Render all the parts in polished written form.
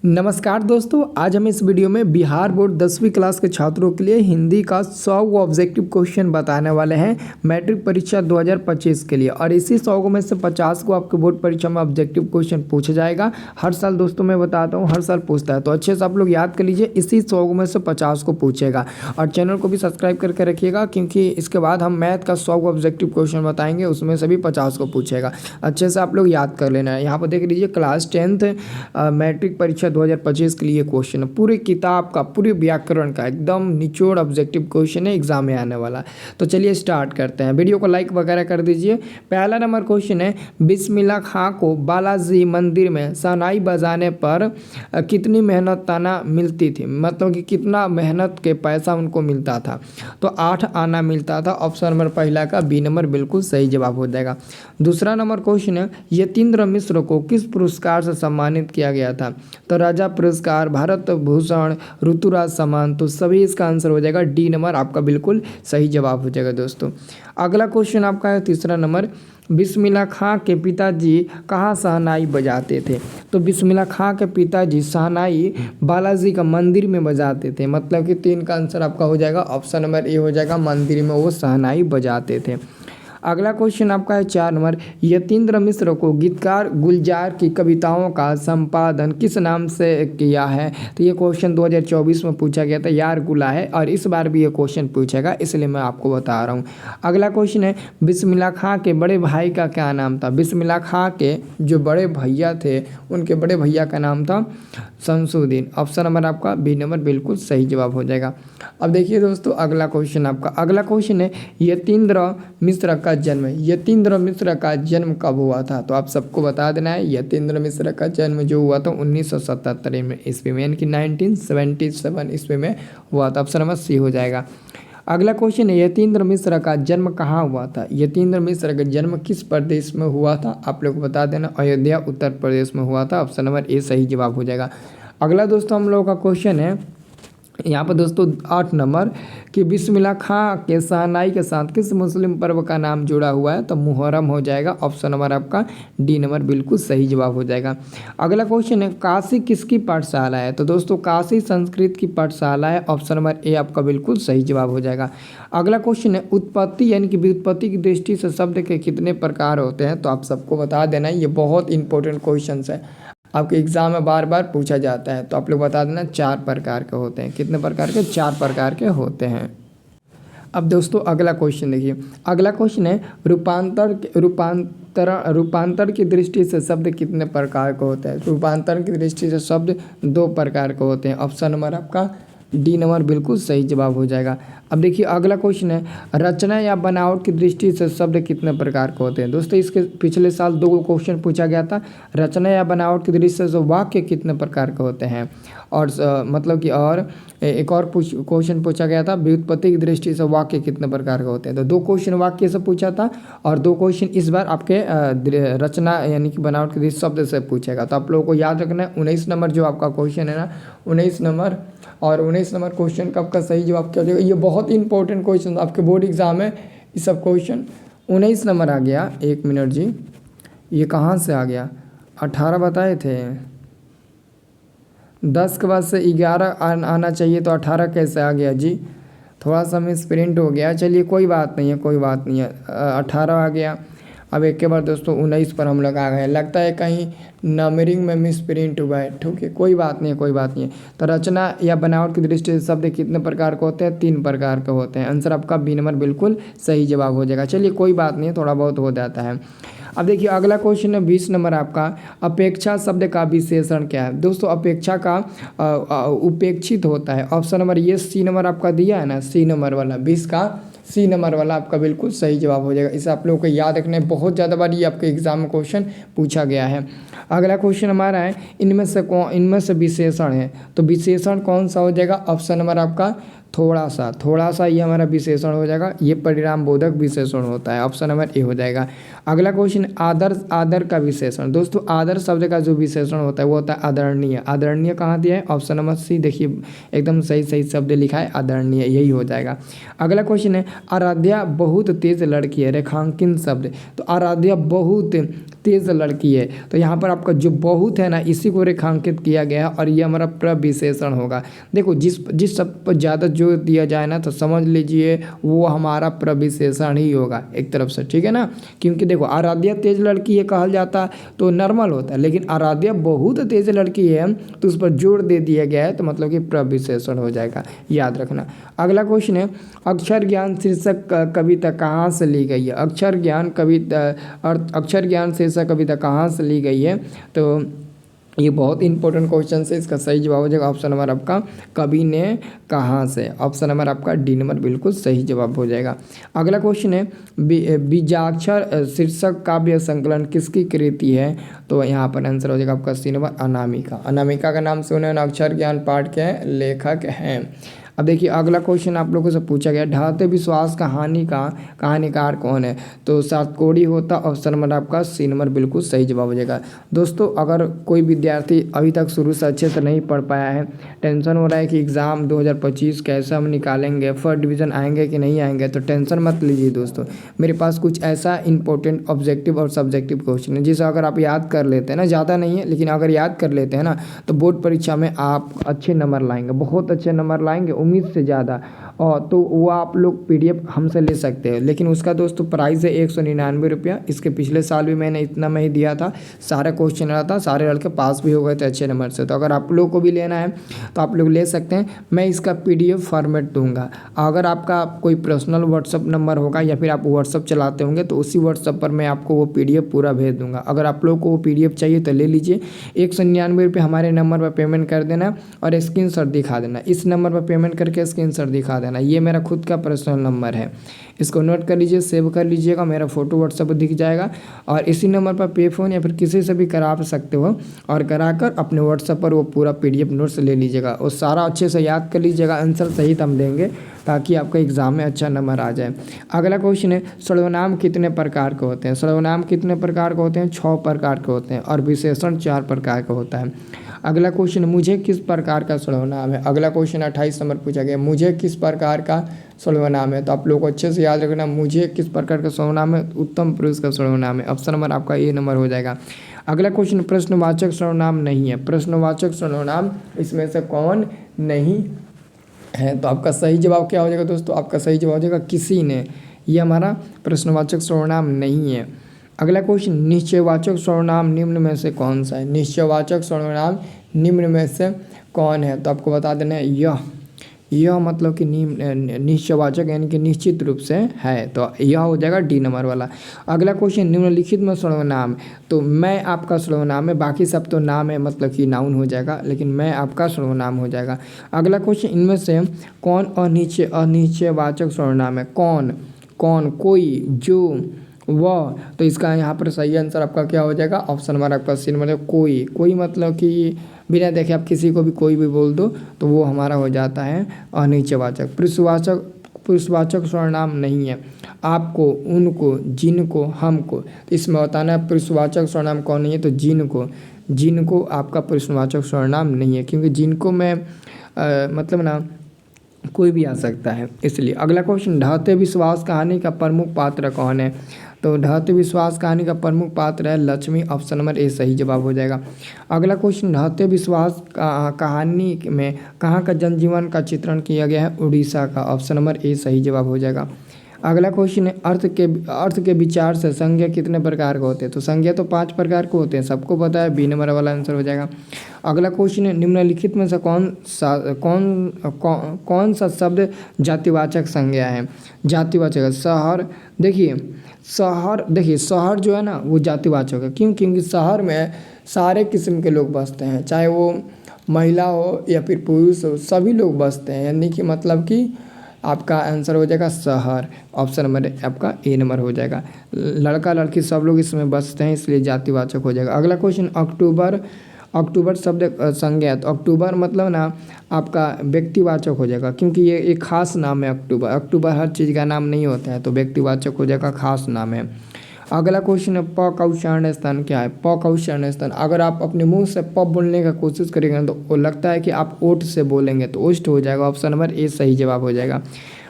नमस्कार दोस्तों, आज हम इस वीडियो में बिहार बोर्ड 10वीं क्लास के छात्रों के लिए हिंदी का 100 ऑब्जेक्टिव क्वेश्चन बताने वाले हैं मैट्रिक परीक्षा 2025 के लिए। और इसी 100 में से 50 को आपके बोर्ड परीक्षा में ऑब्जेक्टिव क्वेश्चन पूछा जाएगा। हर साल दोस्तों मैं बताता हूँ, हर साल पूछता है, तो अच्छे से आप लोग याद कर लीजिए। इसी 100 में से 50 को पूछेगा। और चैनल को भी सब्सक्राइब करके रखिएगा, क्योंकि इसके बाद हम मैथ का 100 ऑब्जेक्टिव क्वेश्चन बताएंगे, उसमें से भी 50 को पूछेगा। अच्छे से आप लोग याद कर लेना है। यहाँ पर देख लीजिए, क्लास 10th मैट्रिक परीक्षा 2025 के लिए क्वेश्चन है। पूरी किताब का, पूरे व्याकरण का एकदम निचोड़ ऑब्जेक्टिव क्वेश्चन है, एग्जाम में आने वाला। तो चलिए स्टार्ट करते हैं। वीडियो को लाइक वगैरह कर दीजिए। पहला नंबर क्वेश्चन है, बिस्मिल्लाह खां को बालाजी मंदिर में शहनाई बजाने पर कितनी मेहनताना मिलती थी, मतलब कि कितना मेहनत के पैसा उनको मिलता था। तो 8 आना मिलता था। ऑप्शन नंबर पहला का बी नंबर बिल्कुल सही जवाब हो जाएगा। दूसरा नंबर क्वेश्चन है, यतीन्द्र मिश्र को किस पुरस्कार से सम्मानित किया गया था। तो राजा पुरस्कार, भारत भूषण, ऋतुराज सम्मान। तो सभी इसका आंसर हो जाएगा डी नंबर आपका बिल्कुल सही जवाब हो जाएगा दोस्तों। अगला क्वेश्चन आपका है तीसरा नंबर, बिस्मिल्लाह खां के पिताजी कहाँ शहनाई बजाते थे। तो बिस्मिल्लाह खां के पिताजी शहनाई बालाजी का मंदिर में बजाते थे, मतलब कि 3 का आंसर आपका हो जाएगा। ऑप्शन नंबर ए हो जाएगा, मंदिर में वो शहनाई बजाते थे। अगला क्वेश्चन आपका है 4 नंबर, यतीन्द्र मिश्र को गीतकार गुलजार की कविताओं का संपादन किस नाम से किया है। तो ये क्वेश्चन 2024 में पूछा गया था, यार गुला है, और इस बार भी ये क्वेश्चन पूछेगा, इसलिए मैं आपको बता रहा हूँ। अगला क्वेश्चन है, बिस्मिल्लाह खां के बड़े भाई का क्या नाम था। बिस्मिल्लाह खां के जो बड़े भैया थे, उनके बड़े भैया का नाम था शमसुद्दीन। ऑप्शन नंबर आपका बी नंबर बिल्कुल सही जवाब हो जाएगा। अब देखिए दोस्तों, अगला क्वेश्चन आपका, अगला क्वेश्चन है, यतीन्द्र मिश्र का जन्म, यतीन्द्र मिश्र का जन्म कब हुआ था। तो आप सबको बता देना है, यतीन्द्र मिश्र का जन्म जो हुआ था 1977 में ईस्वी में, यानी कि 1977 ईस्वी में हुआ था। ऑप्शन नंबर सी हो जाएगा। अगला क्वेश्चन है, यतीन्द्र मिश्र का जन्म कहाँ हुआ था। यतीन्द्र मिश्र का जन्म किस प्रदेश में हुआ था, आप लोग बता देना। अयोध्या उत्तर प्रदेश में हुआ था। ऑप्शन नंबर ए सही जवाब हो जाएगा। अगला दोस्तों हम लोगों का क्वेश्चन है यहाँ पर दोस्तों 8 नंबर, कि बिस्मिल्लाह खां के शहनाई के साथ किस मुस्लिम पर्व का नाम जुड़ा हुआ है। तो मुहर्रम हो जाएगा। ऑप्शन नंबर आपका डी नंबर बिल्कुल सही जवाब हो जाएगा। अगला क्वेश्चन है, काशी किसकी पाठशाला है। तो दोस्तों काशी संस्कृत की पाठशाला है। ऑप्शन नंबर ए आपका बिल्कुल सही जवाब हो जाएगा। अगला क्वेश्चन है, उत्पत्ति यानी कि व्युत्पत्ति की दृष्टि से शब्द के कितने प्रकार होते हैं। तो आप सबको बता देना, ये बहुत इंपॉर्टेंट क्वेश्चन है, आपके एग्जाम में बार बार पूछा जाता है। तो आप लोग बता देना 4 प्रकार के होते हैं। कितने प्रकार के, 4 प्रकार के होते हैं। अब दोस्तों अगला क्वेश्चन देखिए, अगला क्वेश्चन है, रूपांतर की दृष्टि से शब्द कितने प्रकार के होते हैं। रूपांतर की दृष्टि से शब्द 2 प्रकार के होते हैं। ऑप्शन नंबर आपका डी नंबर बिल्कुल सही जवाब हो जाएगा। अब देखिए अगला क्वेश्चन है, रचना या बनावट की दृष्टि से शब्द कितने प्रकार के होते हैं। दोस्तों इसके पिछले साल 2 क्वेश्चन पूछा गया था, रचना या बनावट की दृष्टि से वाक्य कितने प्रकार के होते हैं। और मतलब कि और एक और क्वेश्चन पूछा गया था, व्युत्पत्ति की दृष्टि से वाक्य कितने प्रकार के होते हैं। तो 2 क्वेश्चन वाक्य से पूछा था, और 2 क्वेश्चन इस बार आपके रचना यानी कि बनावट की दृष्टि शब्द से पूछेगा। तो आप लोगों को याद रखना है 19 नंबर जो आपका क्वेश्चन है ना, 19 नंबर, और 19 नंबर क्वेश्चन का आपका सही जवाब क्या हो जाएगा। ये बहुत इंपॉर्टेंट क्वेश्चन आपके बोर्ड एग्जाम है। ये सब क्वेश्चन 19 नंबर आ गया। 1 मिनट जी, ये कहाँ से आ गया। 18 बताए थे, 10 के बाद से 11 आना चाहिए, तो 18 कैसे आ गया जी। थोड़ा सा मिस प्रिंट हो गया, चलिए कोई बात नहीं है, कोई बात नहीं है। 18 आ गया। अब एक के बाद दोस्तों 19 पर हम लोग आ गए। लगता है कहीं नंबरिंग में मिस प्रिंट हुआ है, ठीक है, कोई बात नहीं है, कोई बात नहीं है। तो रचना या बनावट की दृष्टि से शब्द कितने प्रकार के होते हैं। 3 प्रकार के होते हैं। आंसर आपका बी नंबर बिल्कुल सही जवाब हो जाएगा। चलिए कोई बात नहीं है, थोड़ा बहुत हो जाता है। अब देखिए अगला क्वेश्चन है 20 नंबर आपका, अपेक्षा शब्द का विशेषण क्या है। दोस्तों अपेक्षा का उपेक्षित होता है। ऑप्शन नंबर ये सी नंबर आपका दिया है ना, सी नंबर वाला, 20 का सी नंबर वाला आपका बिल्कुल सही जवाब हो जाएगा। इसे आप लोगों को याद रखना है, बहुत ज़्यादा बार ये आपके एग्जाम में क्वेश्चन पूछा गया है। अगला क्वेश्चन हमारा है, इनमें से विशेषण है। तो विशेषण कौन सा हो जाएगा। ऑप्शन नंबर आपका थोड़ा सा ये हमारा विशेषण हो जाएगा। ये परिणाम बोधक विशेषण होता है। ऑप्शन नंबर ए हो जाएगा। अगला क्वेश्चन, आदर का विशेषण। दोस्तों आदर शब्द का जो विशेषण होता है वो होता है आदरणीय। आदरणीय कहाँ दिया है। ऑप्शन नंबर सी, देखिए एकदम सही शब्द लिखा है, आदरणीय, यही हो जाएगा। अगला क्वेश्चन है, आराध्या बहुत तेज लड़की है, रेखांकन शब्द। तो आराध्या बहुत तेज लड़की है, तो यहाँ पर आपका जो बहुत है ना इसी को रेखांकित किया गया है और ये हमारा प्रविशेषण होगा। देखो जिस शब्द पर ज़्यादा जोर दिया जाए ना तो समझ लीजिए वो हमारा प्रविशेषण ही होगा एक तरफ से, ठीक है ना। क्योंकि देखो आराध्या तेज लड़की है कहा जाता तो नॉर्मल होता है, लेकिन आराध्या बहुत तेज लड़की है तो उस पर जोर दे दिया गया है तो मतलब कि प्रविशेषण हो जाएगा, याद रखना। अगला क्वेश्चन है अक्षर ज्ञान शीर्षक कविता कहाँ से ली गई है। अक्षर ज्ञान कविता और अक्षर ज्ञान शीर्षक कविता कहाँ से ली गई है, तो ये बहुत इंपॉर्टेंट क्वेश्चन है। इसका सही जवाब हो जाएगा ऑप्शन नंबर आपका कवि ने कहाँ से, ऑप्शन नंबर आपका डी नंबर बिल्कुल सही जवाब हो जाएगा। अगला क्वेश्चन है बीजाक्षर शीर्षक काव्य संकलन किसकी कृति है, तो यहाँ पर आंसर हो जाएगा आपका सी नंबर अनामिका। अनामिका का नाम से उन्होंने अक्षर ज्ञान पाठ के लेखक हैं। अब देखिए अगला क्वेश्चन आप लोगों से पूछा गया ढाते विश्वास कहानी का कहानीकार कौन है, तो सातकोड़ी होता, ऑप्शन नंबर आपका सी नंबर बिल्कुल सही जवाब हो जाएगा। दोस्तों अगर कोई विद्यार्थी अभी तक शुरू से अच्छे से नहीं पढ़ पाया है, टेंशन हो रहा है कि एग्ज़ाम 2025 कैसे हम निकालेंगे, फर्स्ट डिवीज़न आएंगे कि नहीं आएंगे, तो टेंशन मत लीजिए दोस्तों। मेरे पास कुछ ऐसा इंपॉर्टेंट ऑब्जेक्टिव और सब्जेक्टिव क्वेश्चन है जिसे अगर आप याद कर लेते हैं ना, ज़्यादा नहीं है लेकिन अगर याद कर लेते हैं ना तो बोर्ड परीक्षा में आप अच्छे नंबर लाएंगे, बहुत अच्छे नंबर लाएंगे उम्मीद से ज़्यादा। और तो वो आप लोग PDF हमसे ले सकते हैं, लेकिन उसका दोस्तों प्राइस है 199 रुपया। इसके पिछले साल भी मैंने इतना में ही दिया था, सारा क्वेश्चन रहा था, सारे लड़के पास भी हो गए थे अच्छे नंबर से। तो अगर आप लोग को भी लेना है तो आप लोग ले सकते हैं, मैं इसका PDF फॉर्मेट दूंगा। अगर आपका कोई पर्सनल व्हाट्सअप नंबर होगा या फिर आप व्हाट्सअप चलाते होंगे तो उसी व्हाट्सअप पर मैं आपको वो PDF पूरा भेज दूंगा। अगर आप लोग को वो PDF चाहिए तो ले लीजिए, 199 रुपये हमारे नंबर पर पेमेंट कर देना और स्क्रीनशॉट दिखा देना। इस नंबर पर पेमेंट करके स्क्रीनशॉट दिखा देना, ये मेरा खुद का पर्सनल नंबर है, इसको नोट कर लीजिए, सेव कर लीजिएगा, मेरा फोटो व्हाट्सएप पर दिख जाएगा। और इसी नंबर पर पे फ़ोन या फिर किसी से भी करा सकते हो और कराकर अपने व्हाट्सएप पर वो पूरा PDF नोट्स ले लीजिएगा और सारा अच्छे से याद कर लीजिएगा, आंसर सहित हम देंगे ताकि आपका एग्ज़ाम में अच्छा नंबर आ जाए। अगला क्वेश्चन है सर्वनाम कितने प्रकार के होते हैं। सर्वनाम कितने प्रकार के होते हैं, 6 प्रकार के होते हैं और विशेषण 4 प्रकार का होता है। अगला क्वेश्चन मुझे किस प्रकार का सर्वनाम है। अगला क्वेश्चन 28 नंबर पूछा गया मुझे किस प्रकार का सर्वनाम है, तो आप लोग को अच्छे से याद रखना मुझे किस प्रकार का सर्वनाम है, उत्तम पुरुष का सर्वनाम है, ऑप्शन नंबर आपका ए नंबर हो जाएगा। अगला क्वेश्चन प्रश्नवाचक सर्वनाम नहीं है। प्रश्नवाचक सर्वनाम इसमें से कौन नहीं है, तो आपका सही जवाब क्या हो जाएगा दोस्तों, आपका सही जवाब हो जाएगा किसी ने, ये हमारा प्रश्नवाचक सर्वनाम नहीं है। अगला क्वेश्चन निश्चयवाचक सर्वनाम निम्न में से कौन सा है। निश्चयवाचक सर्वनाम निम्न में से कौन है, तो आपको बता देना है यह मतलब कि निश्चयवाचक यानी कि निश्चित रूप से है, तो यह हो जाएगा डी नंबर वाला। अगला क्वेश्चन निम्नलिखित में सर्वनाम, तो मैं आपका सर्वनाम है, बाकी सब तो नाम है मतलब कि नाउन हो जाएगा, लेकिन मैं आपका सर्वनाम हो जाएगा। अगला क्वेश्चन इनमें से कौन अनिश्चयवाचक सर्वनाम है। कौन, कोई, जो, वह, तो इसका यहाँ पर सही आंसर आपका क्या हो जाएगा, ऑप्शन नंबर आपका सी नंबर। कोई मतलब कि बिना देखे आप किसी को भी कोई भी बोल दो तो वो हमारा हो जाता है अनिश्चयवाचक। पुरुषवाचक सर्वनाम नहीं है। आपको, उनको, जिनको, हमको, तो इसमें बताना है पुरुषवाचक सर्वनाम कौन नहीं है, तो जिनको आपका पुरुषवाचक सर्वनाम नहीं है, क्योंकि जिनको में मतलब ना कोई भी आ सकता है इसलिए। अगला क्वेश्चन ढहते विश्वास कहानी का प्रमुख पात्र कौन है, तो ढहते विश्वास कहानी का प्रमुख पात्र है लक्ष्मी, ऑप्शन नंबर ए सही जवाब हो जाएगा। अगला क्वेश्चन ढहते विश्वास कहानी में कहाँ का जनजीवन का चित्रण किया गया है, उड़ीसा का, ऑप्शन नंबर ए सही जवाब हो जाएगा। अगला क्वेश्चन है अर्थ के विचार से संज्ञा कितने प्रकार के होते हैं, तो संज्ञा तो 5 प्रकार के होते हैं, सबको पता है, बी नंबर वाला आंसर हो जाएगा। अगला क्वेश्चन है निम्नलिखित में से कौन सा शब्द जातिवाचक संज्ञा है। जातिवाचक शहर, देखिए शहर जो है ना वो जातिवाचक है, क्यों, क्योंकि शहर में सारे किस्म के लोग बसते हैं, चाहे वो महिला हो या फिर पुरुष हो, सभी लोग बसते हैं, यानी कि मतलब कि आपका आंसर हो जाएगा शहर, ऑप्शन नंबर आपका ए नंबर हो जाएगा। लड़का लड़की सब लोग इसमें बसते हैं इसलिए जातिवाचक हो जाएगा। अगला क्वेश्चन अक्टूबर शब्द संज्ञा, तो अक्टूबर मतलब ना आपका व्यक्तिवाचक हो जाएगा, क्योंकि ये एक खास नाम है। अक्टूबर हर चीज़ का नाम नहीं होता है, तो व्यक्तिवाचक हो जाएगा, खास नाम है। अगला क्वेश्चन है प का उच्चारण स्थान क्या है। प का उच्चारण स्थान, अगर आप अपने मुंह से प बोलने का कोशिश करेंगे तो वो लगता है कि आप ओठ से बोलेंगे, तो ओष्ठ हो जाएगा, ऑप्शन नंबर ए सही जवाब हो जाएगा।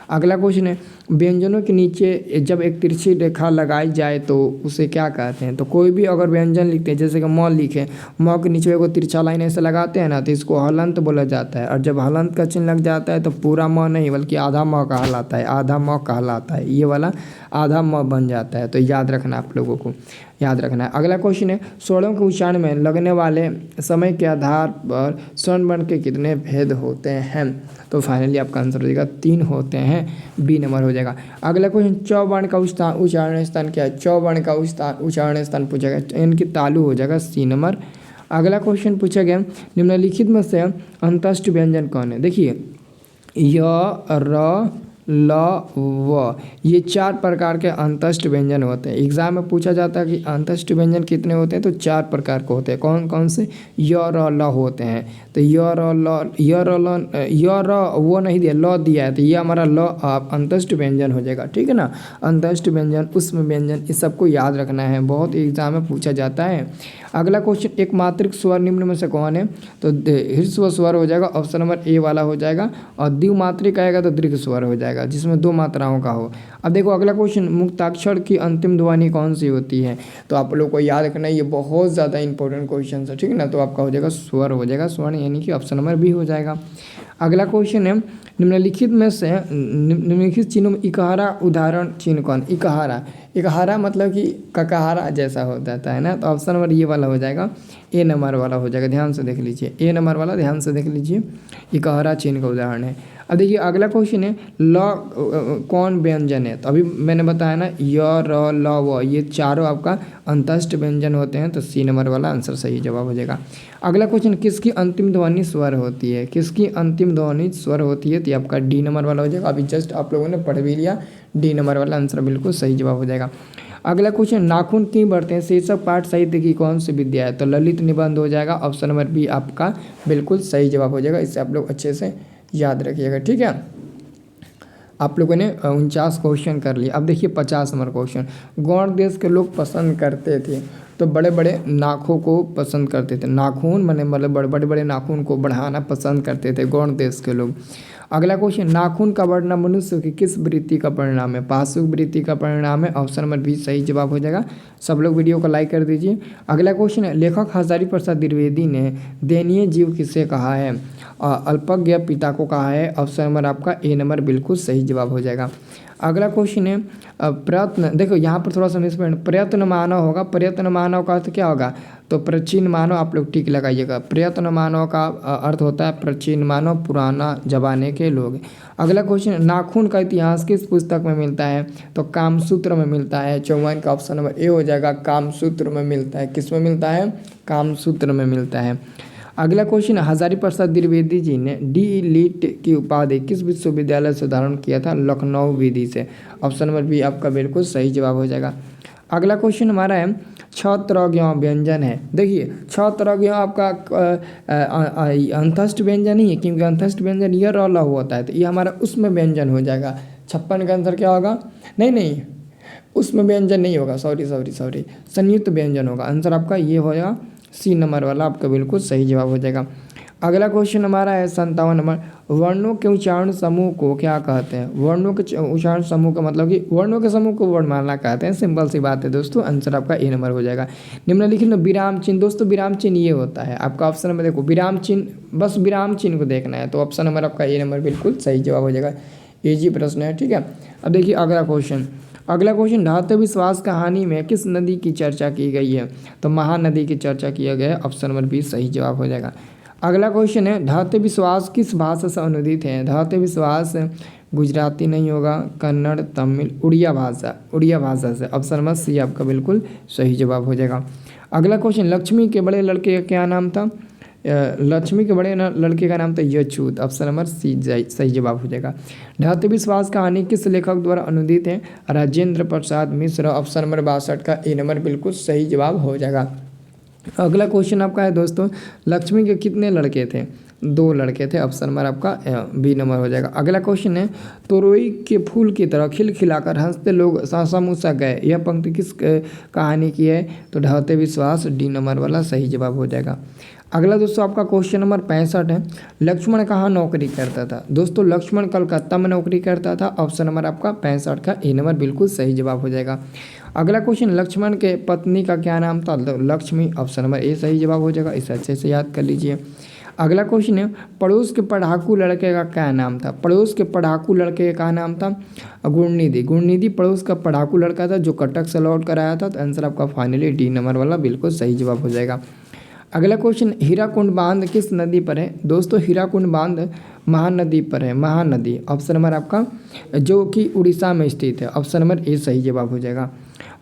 अगला क्वेश्चन है व्यंजनों के नीचे जब एक तिरछी रेखा लगाई जाए तो उसे क्या कहते हैं। तो कोई भी अगर व्यंजन लिखते हैं, जैसे कि म लिखे, म के नीचे एगो तिरछा लाइन ऐसे लगाते हैं ना, तो इसको हलंत बोला जाता है। और जब हलंत का चिन्ह लग जाता है तो पूरा म नहीं बल्कि आधा म कहलाता है, आधा म कहलाता है, ये वाला आधा म बन जाता है। तो याद रखना, आप लोगों को याद रखना है। अगला क्वेश्चन है स्वरों के उच्चारण में लगने वाले समय के आधार पर स्वर्ण वर्ण के कितने भेद होते हैं। तो फाइनली आपका आंसर हो जाएगा 3 होते हैं, बी नंबर हो जाएगा। अगला क्वेश्चन च वर्ण का उच्चारण स्थान क्या है। च वर्ण का उच्चारण स्थान पूछा गया, इनकी तालु हो जाएगा सी नंबर। अगला क्वेश्चन पूछा गया निम्नलिखित में से अंतस्थ व्यंजन कौन है। देखिए य र ल व, ये 4 प्रकार के अंतस्थ व्यंजन होते हैं। एग्जाम में पूछा जाता है कि अंतस्थ व्यंजन कितने होते हैं, तो 4 प्रकार के होते हैं। कौन कौन से, य र ल होते हैं। तो य र ल, य र वो नहीं दिया, ल दिया है, तो ये हमारा ल अंतस्थ व्यंजन हो जाएगा, ठीक है ना। अंतस्थ व्यंजन, उष्म व्यंजन, इस सबको याद रखना है, बहुत एग्जाम में पूछा जाता है। अगला क्वेश्चन एक मात्रिक स्वर निम्न में से कौन है। तो ह्रस्व स्वर हो जाएगा, ऑप्शन नंबर ए वाला हो जाएगा। और द्विमात्रिक आएगा तो दीर्घ स्वर हो जाएगा, जिसमें 2 मात्राओं का हो। अब देखो अगला क्वेश्चन मुक्ताक्षर की अंतिम ध्वनि कौन सी होती है। तो आप लोग को याद रखना है, ये बहुत ज़्यादा इंपॉर्टेंट क्वेश्चन है, ठीक है ना। तो आपका हो जाएगा स्वर हो जाएगा, स्वर्ण, यानी कि ऑप्शन नंबर बी हो जाएगा। अगला क्वेश्चन है निम्नलिखित में से निम्नलिखित चिन्हों में इकहारा उदाहरण चिन्ह कौन। इकहारा, इकहारा मतलब कि ककहारा जैसा हो जाता है ना। तो ऑप्शन नंबर ये वाला हो जाएगा, ए नंबर वाला हो जाएगा। ध्यान से देख लीजिए, ए नंबर वाला ध्यान से देख लीजिए, इकहारा चिन्ह का उदाहरण है। अब देखिए अगला क्वेश्चन है ल कौन व्यंजन है। तो अभी मैंने बताया ना, य र ल व, ये चारों आपका अंतस्थ व्यंजन होते हैं। तो सी नंबर वाला आंसर सही जवाब हो जाएगा। अगला क्वेश्चन किसकी अंतिम ध्वनि स्वर होती है। किसकी अंतिम ध्वनि स्वर होती है, तो आपका डी नंबर वाला हो जाएगा। अभी जस्ट आप लोगों ने पढ़ भी लिया, डी नंबर वाला आंसर बिल्कुल सही जवाब हो जाएगा। अगला क्वेश्चन नाखून क्यों बढ़ते हैं शीर्षक पाठ साहित्य की कौन सी विद्या है। तो ललित निबंध हो जाएगा, ऑप्शन नंबर बी आपका बिल्कुल सही जवाब हो जाएगा। इससे आप लोग अच्छे से याद रखिएगा, ठीक है। आप लोगों ने 49 क्वेश्चन कर लिए। अब देखिए 50 नंबर क्वेश्चन, गौड़ देश के लोग पसंद करते थे तो बड़े बड़े नाखून को पसंद करते थे। नाखून माने मतलब बड़े बड़े नाखून को बढ़ाना पसंद करते थे गौड़ देश के लोग। अगला क्वेश्चन नाखून का बढ़ना मनुष्य की किस वृत्ति का परिणाम है। पाशुक वृत्ति का परिणाम है, ऑप्शन नंबर बी सही जवाब हो जाएगा। सब लोग वीडियो को लाइक कर दीजिए। अगला क्वेश्चन है लेखक हजारी प्रसाद द्विवेदी ने दयनीय जीव किसे कहा है। अल्पज्ञ पिता को कहा है, ऑप्शन नंबर आपका ए नंबर बिल्कुल सही जवाब हो जाएगा। अगला क्वेश्चन है प्रयत्न, देखो यहाँ पर थोड़ा सा मिसप्रिंट, प्रयत्न मानव होगा, प्रयत्न मानव का अर्थ क्या होगा। तो प्राचीन मानव, आप लोग टिक लगाइएगा। प्रयत्न मानव का अर्थ होता है प्राचीन मानव, पुराना जमाने के लोग। अगला क्वेश्चन नाखून का इतिहास किस पुस्तक में मिलता है। तो कामसूत्र में मिलता है। 54 का ऑप्शन नंबर ए हो जाएगा, कामसूत्र में मिलता है। किस में मिलता है, कामसूत्र में मिलता है। अगला क्वेश्चन हजारी प्रसाद द्विवेदी जी ने डी लिट की उपाधि किस विश्वविद्यालय से धारण किया था। लखनऊ विधि से, ऑप्शन नंबर बी आपका बिल्कुल सही जवाब हो जाएगा। अगला क्वेश्चन हमारा है 6 तरह व्यंजन है। देखिए 6 तरह आपका अंतस्थ व्यंजन नहीं है, क्योंकि अंतस्थ व्यंजन ये र ल होता है, तो ये हमारा उसमें व्यंजन हो जाएगा। 56 का आंसर क्या होगा, नहीं उसमें व्यंजन नहीं होगा, सॉरी संयुक्त व्यंजन होगा। आंसर आपका ये हो जाएगा सी नंबर वाला, आपका बिल्कुल सही जवाब हो जाएगा। अगला क्वेश्चन हमारा है 57 नंबर, वर्णों के उच्चारण समूह को क्या कहते हैं। वर्णों के उच्चारण समूह का मतलब कि वर्णों के समूह को वर्णमाला कहते हैं। सिंपल सी बात है दोस्तों, आंसर आपका ए नंबर हो जाएगा। निम्नलिखित में विराम चिन्ह, दोस्तों विराम चिन्ह ये होता है आपका ऑप्शन नंबर, देखो विराम चिन्ह, बस विराम चिन्ह को देखना है। तो ऑप्शन नंबर आपका ए नंबर बिल्कुल सही जवाब हो जाएगा। इजी प्रश्न है, ठीक है। अब देखिए अगला क्वेश्चन ढाते विश्वास कहानी में किस नदी की चर्चा की गई है। तो महानदी की चर्चा किया गया है, ऑप्शन नंबर बी सही जवाब हो जाएगा। अगला क्वेश्चन है ढाते विश्वास किस भाषा से अनुदित है। ढाते विश्वास गुजराती नहीं होगा, कन्नड़, तमिल, उड़िया भाषा से, ऑप्शन नंबर सी आपका बिल्कुल सही जवाब हो जाएगा। अगला क्वेश्चन लक्ष्मी के बड़े लड़के का क्या नाम था। लक्ष्मी के बड़े लड़के का नाम था यछूत, ऑप्शन नंबर सी सही जवाब हो जाएगा। ढाते विश्वास कहानी किस लेखक द्वारा अनुदित है। राजेंद्र प्रसाद मिश्र, ऑप्शन नंबर 62 का ए नंबर बिल्कुल सही जवाब हो जाएगा। अगला क्वेश्चन आपका है दोस्तों लक्ष्मी के कितने लड़के थे। 2 लड़के थे, ऑप्शन नंबर आपका बी नंबर हो जाएगा। अगला क्वेश्चन है तोरई के फूल की तरह खिलखिलाकर हंसते लोग समूसा गए, यह पंक्ति किस कहानी की है। तो ढाते विश्वास डी नंबर वाला सही जवाब हो जाएगा। अगला दोस्तों आपका क्वेश्चन नंबर 65 है, लक्ष्मण कहाँ नौकरी करता था। दोस्तों लक्ष्मण कलकत्ता में नौकरी करता था। ऑप्शन नंबर आपका 65 का ए नंबर बिल्कुल सही जवाब हो जाएगा। अगला क्वेश्चन, लक्ष्मण के पत्नी का क्या नाम था। लक्ष्मी। ऑप्शन नंबर ए सही जवाब हो जाएगा, इसे अच्छे से याद कर लीजिए। अगला क्वेश्चन है, पड़ोस के पढ़ाकू लड़के का क्या नाम था। पड़ोस के पढ़ाकू लड़के का नाम था गुणनिधि। गुणनिधि पड़ोस का पढ़ाकू लड़का था जो कटक से लौट कर आया था। तो आंसर आपका फाइनली डी नंबर वाला बिल्कुल सही जवाब हो जाएगा। अगला क्वेश्चन, हीराकुंड बांध किस नदी पर है। दोस्तों हीराकुंड बांध महानदी पर है, महानदी। ऑप्शन नंबर आपका जो कि उड़ीसा में स्थित है। ऑप्शन नंबर ए सही जवाब हो जाएगा।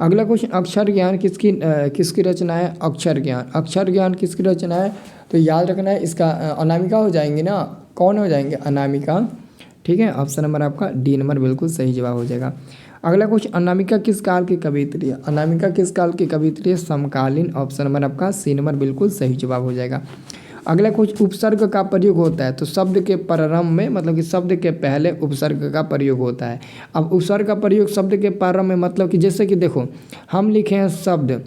अगला क्वेश्चन, अक्षर ज्ञान किसकी रचना है। अक्षर ज्ञान, अक्षर ज्ञान किसकी रचना है। तो याद रखना है इसका अनामिका हो जाएंगे ना, कौन हो जाएंगे, अनामिका। ठीक है, ऑप्शन नंबर आपका डी नंबर बिल्कुल सही जवाब हो जाएगा। अगला क्वेश्चन, अनामिका किस काल की कवियत्री है। अनामिका किस काल की कवियत्री है, समकालीन। ऑप्शन नंबर आपका सी नंबर बिल्कुल सही जवाब हो जाएगा। अगला कुछ उपसर्ग का प्रयोग होता है। तो शब्द के प्रारंभ में, मतलब कि शब्द के पहले उपसर्ग का प्रयोग होता है। अब उपसर्ग का प्रयोग शब्द के प्रारंभ में, मतलब कि जैसे कि देखो हम लिखे हैं शब्द,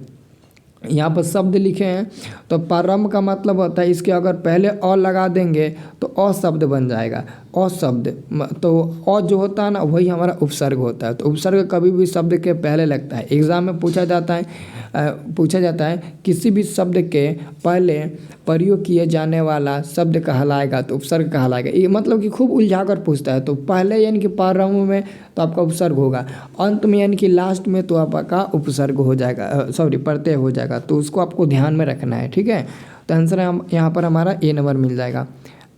यहाँ पर शब्द लिखे हैं तो प्रारंभ का मतलब होता है इसके अगर पहले अ लगा देंगे तो अशब्द बन जाएगा, अशब्द। तो अ जो होता है ना वही हमारा उपसर्ग होता है। तो उपसर्ग कभी भी शब्द के पहले लगता है। एग्जाम में पूछा जाता है किसी भी शब्द के पहले प्रयोग किए जाने वाला शब्द कहलाएगा तो उपसर्ग कहलाएगा। ये मतलब कि खूब उलझा कर पूछता है। तो पहले यानी कि प्रारंभ में तो आपका उपसर्ग होगा, अंत में यानी कि लास्ट में तो आपका उपसर्ग हो जाएगा, सॉरी प्रत्यय हो जाएगा। तो उसको आपको ध्यान में रखना है, ठीक है। तो आंसर यहाँ पर हमारा ए नंबर मिल जाएगा।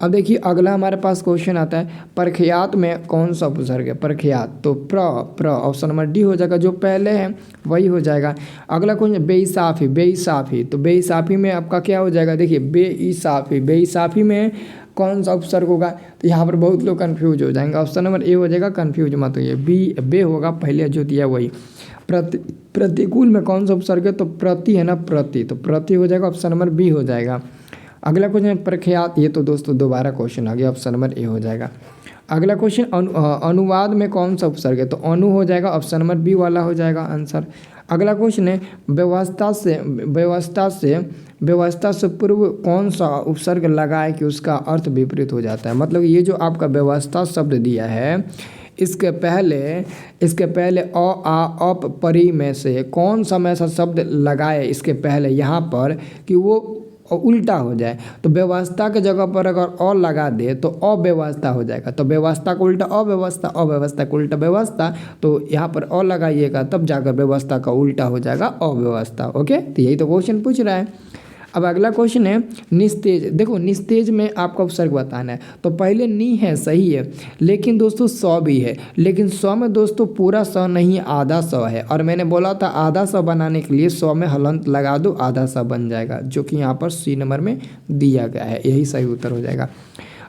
अब देखिए अगला हमारे पास क्वेश्चन आता है, प्रख्यात में कौन सा उपसर्ग है। प्रख्यात तो प्र ऑप्शन नंबर डी हो जाएगा, जो पहले है वही हो जाएगा। अगला क्वेश्चन, बेइंसाफी, बेइंसाफी तो बेइंसाफी में आपका क्या हो जाएगा। देखिए बेइंसाफी, बेइंसाफी में कौन सा उपसर्ग होगा। तो यहाँ पर बहुत लोग कन्फ्यूज हो जाएंगे। ऑप्शन नंबर ए हो जाएगा, कन्फ्यूज मत होइए, बे होगा, पहले जो दिया वही। प्रतिकूल में कौन सा उपसर्ग है। तो प्रति है ना, प्रति, तो प्रति हो जाएगा, ऑप्शन नंबर बी हो जाएगा। अगला क्वेश्चन, प्रख्यात, ये तो दोस्तों दोबारा क्वेश्चन आ गया, ऑप्शन नंबर ए हो जाएगा। अगला क्वेश्चन, अनुवाद में कौन सा उपसर्ग है। तो अनु हो जाएगा, ऑप्शन नंबर बी वाला हो जाएगा आंसर। अगला क्वेश्चन है, व्यवस्था से पूर्व कौन सा उपसर्ग लगाए कि उसका अर्थ विपरीत हो जाता है। मतलब ये जो आपका व्यवस्था शब्द दिया है इसके पहले अ आ अप परी में से कौन सा में ऐसा शब्द लगाए इसके पहले यहाँ पर कि वो उल्टा हो जाए। तो व्यवस्था के जगह पर अगर अ लगा दे तो अव्यवस्था हो जाएगा। तो व्यवस्था को उल्टा अव्यवस्था, अव्यवस्था को उल्टा व्यवस्था। तो यहाँ पर अ लगाइएगा तब जाकर व्यवस्था का उल्टा हो जाएगा अव्यवस्था। ओके, तो यही तो क्वेश्चन पूछ रहा है। अब अगला क्वेश्चन है, निस्तेज। देखो निस्तेज में आपका उपसर्ग बताना है। तो पहले नी है, सही है, लेकिन दोस्तों सौ भी है। लेकिन सौ में दोस्तों पूरा सौ नहीं, आधा सौ है। और मैंने बोला था आधा सौ बनाने के लिए सौ में हलंत लगा दो, आधा सौ बन जाएगा, जो कि यहाँ पर सी नंबर में दिया गया है। यही सही उत्तर हो जाएगा।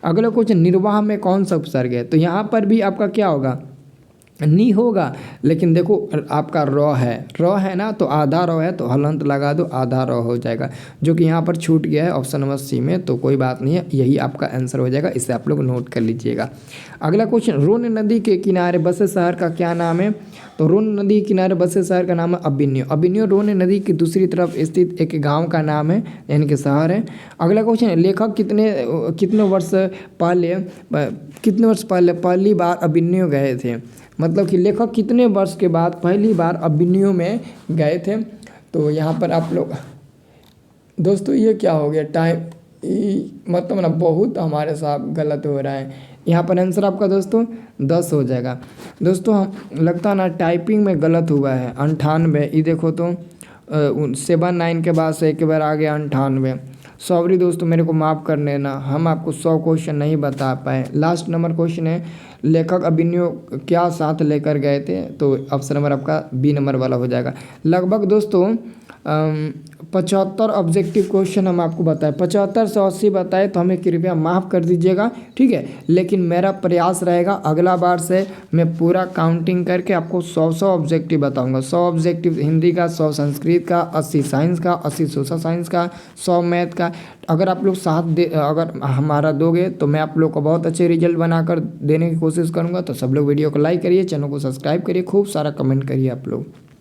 अगला क्वेश्चन, निर्वाह में कौन सा उपसर्ग है। तो यहाँ पर भी आपका क्या होगा, नी होगा, लेकिन देखो आपका र है ना, तो आधा र है तो हलंत लगा दो, आधा र हो जाएगा, जो कि यहाँ पर छूट गया है ऑप्शन नंबर सी में। तो कोई बात नहीं है, यही आपका आंसर हो जाएगा, इसे आप लोग नोट कर लीजिएगा। अगला क्वेश्चन, रोन नदी के किनारे बसे शहर का क्या नाम है। तो रोन नदी के किनारे बसे शहर का नाम है अबिन्यो। अबिन्यो रोन नदी की दूसरी तरफ स्थित एक गाँव का नाम है, यानी कि शहर है। अगला क्वेश्चन, लेखक कितने वर्ष पहले पहली बार अबिन्यो गए थे। मतलब कि लेखक कितने वर्ष के बाद पहली बार अबिन्यो में गए थे। तो यहाँ पर आप लोग दोस्तों ये क्या हो गया, टाइम मतलब ना बहुत हमारे साथ गलत हो रहा है। यहाँ पर आंसर आपका दोस्तों 10 हो जाएगा। दोस्तों हम लगता ना टाइपिंग में गलत हुआ है, 98। ये देखो तो 79 के बाद से एक बार आ गया 98। सॉरी दोस्तों, मेरे को माफ़ कर लेना, हम आपको 100 क्वेश्चन नहीं बता पाए। लास्ट नंबर क्वेश्चन है, लेखक अभिनयो क्या साथ लेकर गए थे। तो ऑप्शन नंबर आपका बी नंबर वाला हो जाएगा। लगभग दोस्तों 75 ऑब्जेक्टिव क्वेश्चन हम आपको बताए, 75 से 80 बताए तो हमें कृपया माफ़ कर दीजिएगा, ठीक है। लेकिन मेरा प्रयास रहेगा अगला बार से मैं पूरा काउंटिंग करके आपको 100 ऑब्जेक्टिव बताऊंगा। 100 ऑब्जेक्टिव हिंदी का, 100 संस्कृत का, 80 साइंस का, 80 सोशल साइंस का, 100 मैथ का। अगर आप लोग अगर हमारा दोगे तो मैं आप लोग को बहुत अच्छे रिजल्ट बनाकर देने की कोशिश करूँगा। तो सब लोग वीडियो को लाइक करिए, चैनल को सब्सक्राइब करिए, खूब सारा कमेंट करिए आप लोग।